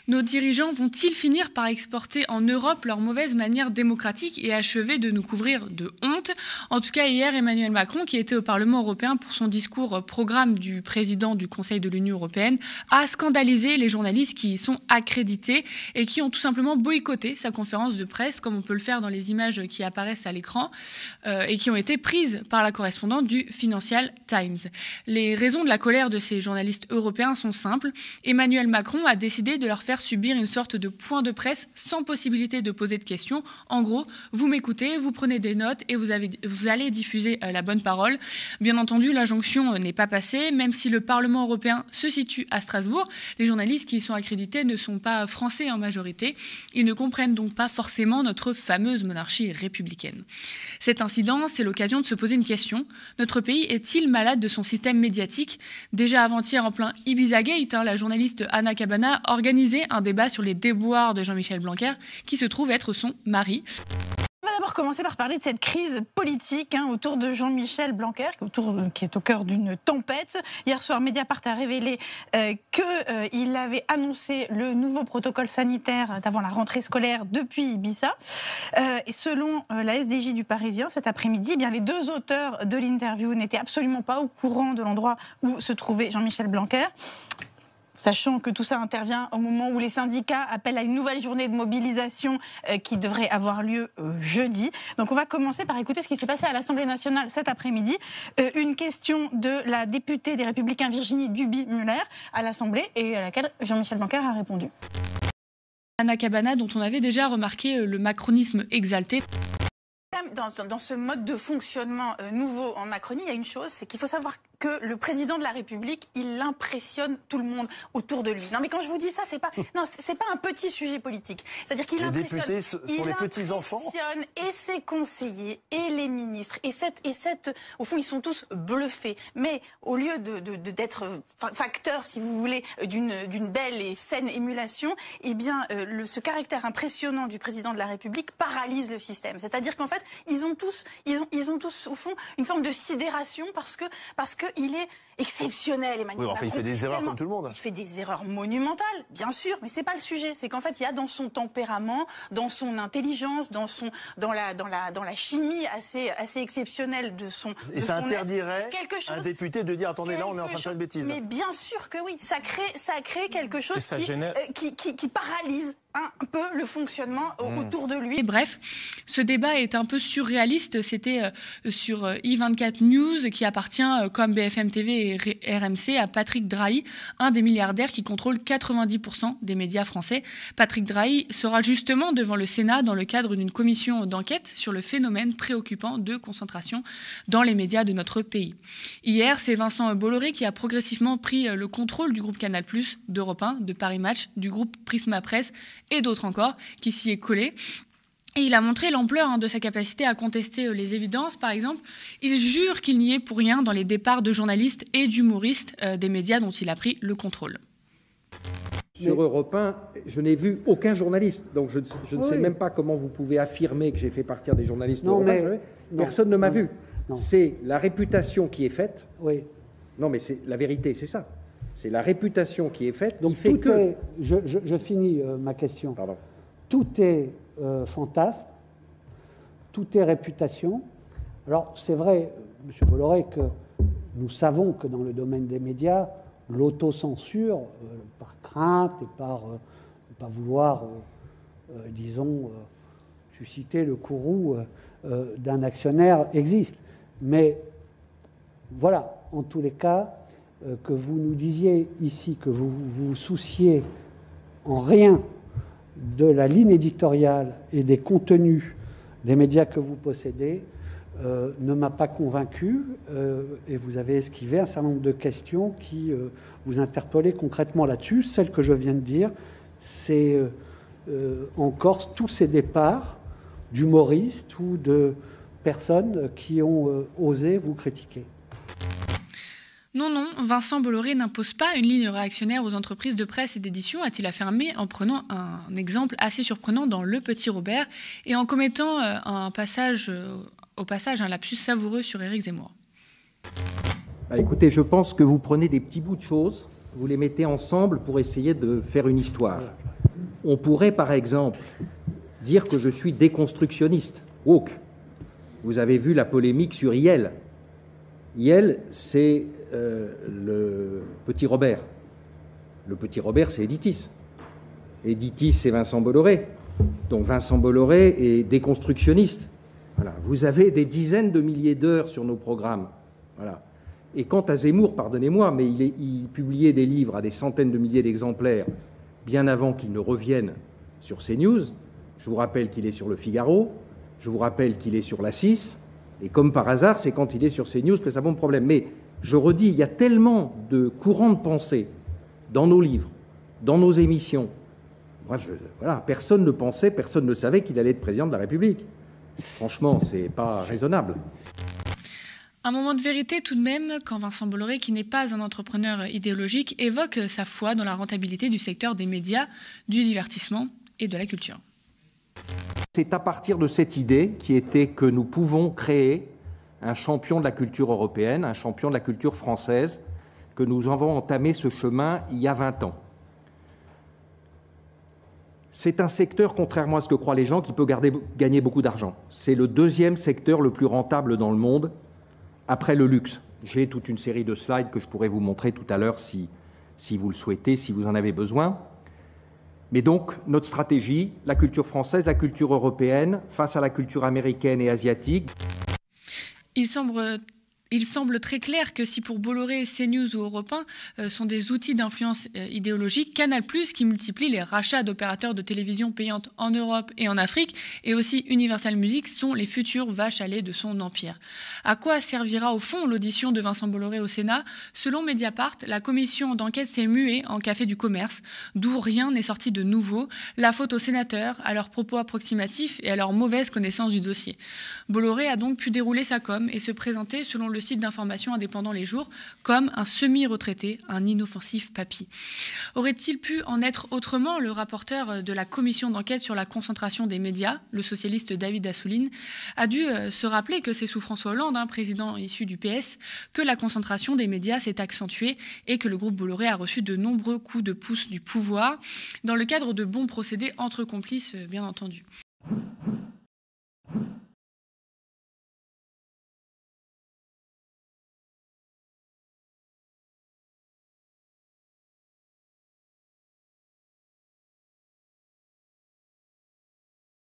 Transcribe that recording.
Nos dirigeants vont-ils finir par exporter en Europe leur mauvaise manière démocratique et achever de nous couvrir de honte? En tout cas, hier, Emmanuel Macron, qui était au Parlement européen pour son discours programme du président du Conseil de l'Union européenne, a scandalisé les journalistes qui y sont accrédités et qui ont tout simplement boycotté sa conférence de presse, comme on peut le faire dans les images qui apparaissent à l'écran, et qui ont été prises par la correspondante du Financial Times. Les raisons de la colère de ces journalistes européens sont simples. Emmanuel Macron a décidé de leur faire subir une sorte de point de presse sans possibilité de poser de questions. En gros, vous m'écoutez, vous prenez des notes et vous allez diffuser la bonne parole. Bien entendu, l'injonction n'est pas passée. Même si le Parlement européen se situe à Strasbourg, les journalistes qui y sont accrédités ne sont pas français en majorité. Ils ne comprennent donc pas forcément notre fameuse monarchie républicaine. Cet incident, c'est l'occasion de se poser une question. Notre pays est-il malade de son système médiatique? Déjà avant-hier, en plein Ibizagate, la journaliste Anna Cabana organisait un débat sur les déboires de Jean-Michel Blanquer, qui se trouve être son mari. On va d'abord commencer par parler de cette crise politique autour de Jean-Michel Blanquer, qui est au cœur d'une tempête. Hier soir, Mediapart a révélé qu'il avait annoncé le nouveau protocole sanitaire d'avant la rentrée scolaire depuis Ibiza. Et selon la SDJ du Parisien, cet après-midi, eh bien, les deux auteurs de l'interview n'étaient absolument pas au courant de l'endroit où se trouvait Jean-Michel Blanquer. Sachant que tout ça intervient au moment où les syndicats appellent à une nouvelle journée de mobilisation qui devrait avoir lieu jeudi. Donc on va commencer par écouter ce qui s'est passé à l'Assemblée nationale cet après-midi. Une question de la députée des Républicains Virginie Duby-Muller à l'Assemblée et à laquelle Jean-Michel Blanquer a répondu. Anna Cabana, dont on avait déjà remarqué le macronisme exalté. Dans ce mode de fonctionnement nouveau en Macronie, il y a une chose, c'est qu'il faut savoir que le président de la République, il impressionne tout le monde autour de lui. Non, mais quand je vous dis ça, c'est pas un petit sujet politique. C'est-à-dire qu'il impressionne. Les députés sont les petits enfants. Et ses conseillers et les ministres au fond, ils sont tous bluffés. Mais au lieu d'être facteur, si vous voulez, d'une belle et saine émulation, eh bien, ce caractère impressionnant du président de la République paralyse le système. C'est-à-dire qu'en fait, ils ont tous au fond une forme de sidération parce que il est exceptionnel, Emmanuel Macron. Oui, enfin, il fait des erreurs comme tout le monde. Il fait des erreurs monumentales, bien sûr, mais c'est pas le sujet. C'est qu'en fait, il y a dans son tempérament, dans son intelligence, dans la chimie assez exceptionnelle de son. Et ça interdirait à un député de dire attendez, là, on est en train de faire une bêtise. Mais bien sûr que oui, ça crée quelque chose qui paralyse un peu le fonctionnement autour de lui. Et bref, ce débat est un peu surréaliste. C'était sur i24 News, qui appartient, comme BFM TV et RMC, à Patrick Drahi, un des milliardaires qui contrôle 90% des médias français. Patrick Drahi sera justement devant le Sénat dans le cadre d'une commission d'enquête sur le phénomène préoccupant de concentration dans les médias de notre pays. Hier, c'est Vincent Bolloré qui a progressivement pris le contrôle du groupe Canal+, d'Europe 1, de Paris Match, du groupe Prisma Presse et d'autres encore, qui s'y est collé. Et il a montré l'ampleur de sa capacité à contester les évidences, par exemple. Il jure qu'il n'y est pour rien dans les départs de journalistes et d'humoristes des médias dont il a pris le contrôle. Sur Europe 1, je n'ai vu aucun journaliste. Donc je ne sais même pas comment vous pouvez affirmer que j'ai fait partir des journalistes d'Europe 1. Personne ne m'a vu. C'est la réputation qui est faite. Oui. Non, mais c'est la vérité, c'est ça. C'est la réputation qui est faite. Donc qui fait que... je finis ma question. Pardon. Tout est fantasme, tout est réputation. Alors c'est vrai, M. Bolloré, que nous savons que dans le domaine des médias, l'autocensure, par crainte et par ne pas vouloir, disons, susciter le courroux d'un actionnaire existe. Mais voilà, en tous les cas, que vous nous disiez ici que vous vous souciez en rien de la ligne éditoriale et des contenus des médias que vous possédez ne m'a pas convaincu et vous avez esquivé un certain nombre de questions qui vous interpellaient concrètement là-dessus. Celle que je viens de dire, c'est en Corse tous ces départs d'humoristes ou de personnes qui ont osé vous critiquer. Non, Vincent Bolloré n'impose pas une ligne réactionnaire aux entreprises de presse et d'édition, a-t-il affirmé en prenant un exemple assez surprenant dans Le Petit Robert et en commettant un lapsus savoureux sur Éric Zemmour. Écoutez, je pense que vous prenez des petits bouts de choses, vous les mettez ensemble pour essayer de faire une histoire. On pourrait, par exemple, dire que je suis déconstructionniste, woke. Vous avez vu la polémique sur Yel. Yel, c'est le petit Robert. Le petit Robert, c'est Editis. Editis, c'est Vincent Bolloré. Donc Vincent Bolloré est déconstructionniste. Voilà. Vous avez des dizaines de milliers d'heures sur nos programmes. Voilà. Et quant à Zemmour, pardonnez-moi, mais il publiait des livres à des centaines de milliers d'exemplaires bien avant qu'il ne revienne sur CNews. Je vous rappelle qu'il est sur Le Figaro, je vous rappelle qu'il est sur La 6, et comme par hasard, c'est quand il est sur CNews que ça pose problème. Mais je redis, il y a tellement de courants de pensée dans nos livres, dans nos émissions. Moi, voilà, personne ne pensait, personne ne savait qu'il allait être président de la République. Franchement, c'est pas raisonnable. Un moment de vérité tout de même quand Vincent Bolloré, qui n'est pas un entrepreneur idéologique, évoque sa foi dans la rentabilité du secteur des médias, du divertissement et de la culture. C'est à partir de cette idée qui était que nous pouvons créer un champion de la culture européenne, un champion de la culture française, que nous avons entamé ce chemin il y a 20 ans. C'est un secteur, contrairement à ce que croient les gens, qui peut gagner beaucoup d'argent. C'est le deuxième secteur le plus rentable dans le monde, après le luxe. J'ai toute une série de slides que je pourrais vous montrer tout à l'heure si vous le souhaitez, si vous en avez besoin. Mais donc, notre stratégie, la culture française, la culture européenne, face à la culture américaine et asiatique. Il semble très clair que si pour Bolloré, CNews ou Europe 1 sont des outils d'influence idéologique, Canal+, qui multiplie les rachats d'opérateurs de télévision payantes en Europe et en Afrique, et aussi Universal Music, sont les futures vaches à lait de son empire. À quoi servira au fond l'audition de Vincent Bolloré au Sénat? Selon Mediapart, la commission d'enquête s'est muée en café du commerce, d'où rien n'est sorti de nouveau, la faute aux sénateurs, à leurs propos approximatifs et à leur mauvaise connaissance du dossier. Bolloré a donc pu dérouler sa com et se présenter, selon le site d'information indépendant Les Jours, comme un semi-retraité, un inoffensif papy. Aurait-il pu en être autrement? Le rapporteur de la commission d'enquête sur la concentration des médias, le socialiste David Assouline, a dû se rappeler que c'est sous François Hollande, président issu du PS, que la concentration des médias s'est accentuée et que le groupe Bolloré a reçu de nombreux coups de pouce du pouvoir, dans le cadre de bons procédés entre complices, bien entendu.